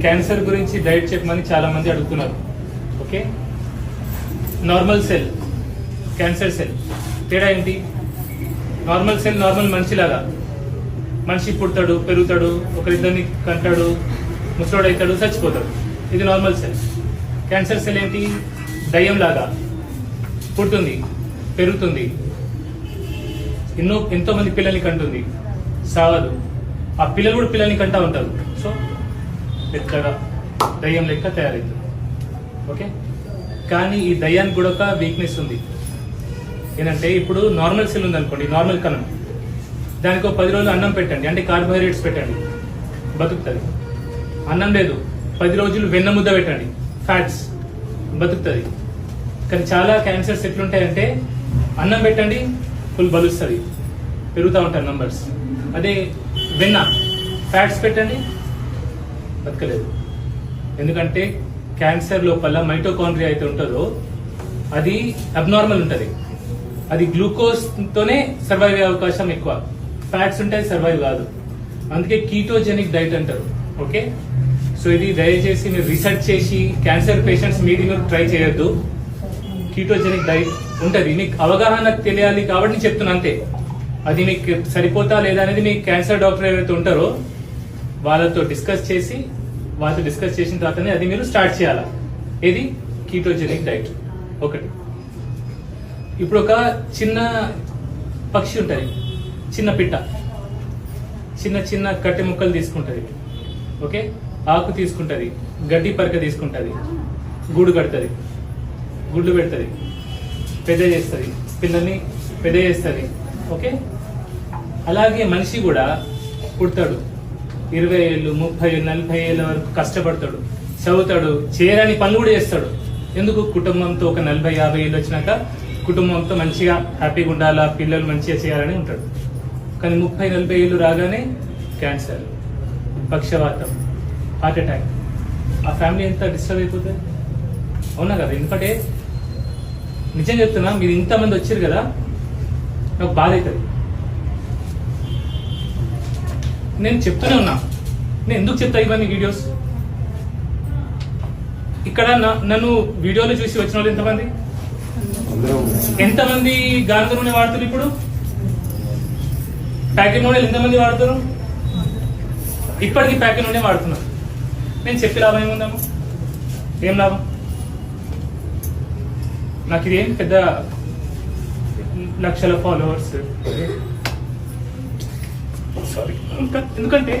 Cancer గురించి diet చెప్పమని చాలా మంది అడుగుతున్నారు. Okay, normal cell, cancer cell తేడా ఏంటి? నార్మల్ సెల్ నార్మల్ మనిషిలాగా, మనిషి పుడతాడు, పెరుగుతాడు, ఒకరిద్దరిని కంటాడు, ముసలోడు అవుతాడు, చచ్చిపోతాడు. ఇది నార్మల్ సెల్. క్యాన్సర్ సెల్ ఏంటి? దయ్యం లాగా పుడుతుంది, పెరుగుతుంది, ఎంతో మంది పిల్లల్ని కంటుంది, సావదు. ఆ పిల్లలు కూడా పిల్లల్ని కంటా ఉంటారు. సో పెద్దగా దయ్యం లెక్క తయారవుతుంది. ఓకే, కానీ ఈ దయ్యానికి కూడా ఒక వీక్నెస్ ఉంది. ఏంటంటే ఇప్పుడు నార్మల్ సెల్ ఉంది అనుకోండి, నార్మల్ కణం, దానికి ఒక 10 రోజులు అన్నం పెట్టండి, అంటే కార్బోహైడ్రేట్స్ పెట్టండి, బతుకుతుంది. అన్నం లేదు, 10 రోజులు వెన్న ముద్ద పెట్టండి, ఫ్యాట్స్, బతుకుతుంది. కానీ చాలా క్యాన్సర్స్ ఎట్లుంటాయంటే అన్నం పెట్టండి, ఫుల్ బలుస్తుంది, పెరుగుతూ ఉంటారు నంబర్స్. అదే వెన్న, ఫ్యాట్స్ పెట్టండి, బతకలేదు. ఎందుకంటే క్యాన్సర్ లోపల మైటోకాండ్రియా అయితే ఉంటుందో అది అబ్నార్మల్ ఉంటుంది. అది గ్లూకోజ్తోనే సర్వైవ్ అయ్యే అవకాశం ఎక్కువ. ఫ్యాట్స్ ఉంటే సర్వైవ్ కాదు. అందుకే కీటోజెనిక్ డైట్ అంటారు. ఓకే, సో ఇది దయచేసి మీరు రీసెర్చ్ చేసి క్యాన్సర్ పేషెంట్స్ మీరు ట్రై చేయొద్దు. కీటోజెనిక్ డైట్ ఉంటుంది, మీకు అవగాహన తెలియాలి కాబట్టి నేను చెప్తున్నా అంతే. అది మీకు సరిపోతా లేదా అనేది మీ క్యాన్సర్ డాక్టర్ ఎవరైతే ఉంటారో వాళ్ళతో డిస్కస్ చేసిన తర్వాతనే అది మీరు స్టార్ట్ చేయాలా. ఇది కీటోజెనిక్ డైట్. ఒకటి, ఇప్పుడు ఒక చిన్న పక్షి ఉంటుంది, చిన్న పిట్ట, చిన్న చిన్న కట్టె ముక్కలు తీసుకుంటుంది. ఓకే, ఆకు తీసుకుంటుంది, గడ్డి పరక తీసుకుంటుంది, గూడు కడుతుంది, గుడ్లు పెడుతుంది, పెద్ద చేస్తుంది, పిల్లల్ని పెద్ద చేస్తుంది. ఓకే, అలాగే మనిషి కూడా పుడతాడు, 20 ఏళ్ళు, 30 ఏళ్ళు, 40 ఏళ్ళ వరకు కష్టపడతాడు, చదువుతాడు, చేయరాని పనులు కూడా చేస్తాడు. ఎందుకు? కుటుంబంతో ఒక 40-50 ఏళ్ళు వచ్చినాక కుటుంబంతో మంచిగా హ్యాపీగా ఉండాలా, పిల్లలు మంచిగా చేయాలని ఉంటాడు. కానీ 30-40 ఏళ్ళు రాగానే క్యాన్సర్, పక్షవాతం, హార్ట్ అటాక్, ఆ ఫ్యామిలీ ఎంత డిస్టర్బ్ అయిపోతుంది. అవునా కదా? ఎందుకంటే నిజం చెప్తున్నా, మీరు ఇంతమంది వచ్చారు కదా, నాకు బాధ అవుతుంది. నేను చెప్తూనే ఉన్నా, నేను ఎందుకు చెప్తా ఇవన్నీ వీడియోస్? ఇక్కడ నన్ను వీడియోలో చూసి వచ్చిన వాళ్ళు ఎంతమంది గానుగ నూనె వాడుతున్నారు? ఇప్పుడు ప్యాకెట్ నూనెలు ఎంతమంది వాడుతున్నారు? ఇప్పటికీ ప్యాకెట్ నూనె వాడుతున్నారు. నేను చెప్పే లాభం ఏముందాము? ఏం లాభం? నాకు ఇదేం పెద్ద లక్షల ఫాలోవర్స్, సారీ, ఎందుకంటే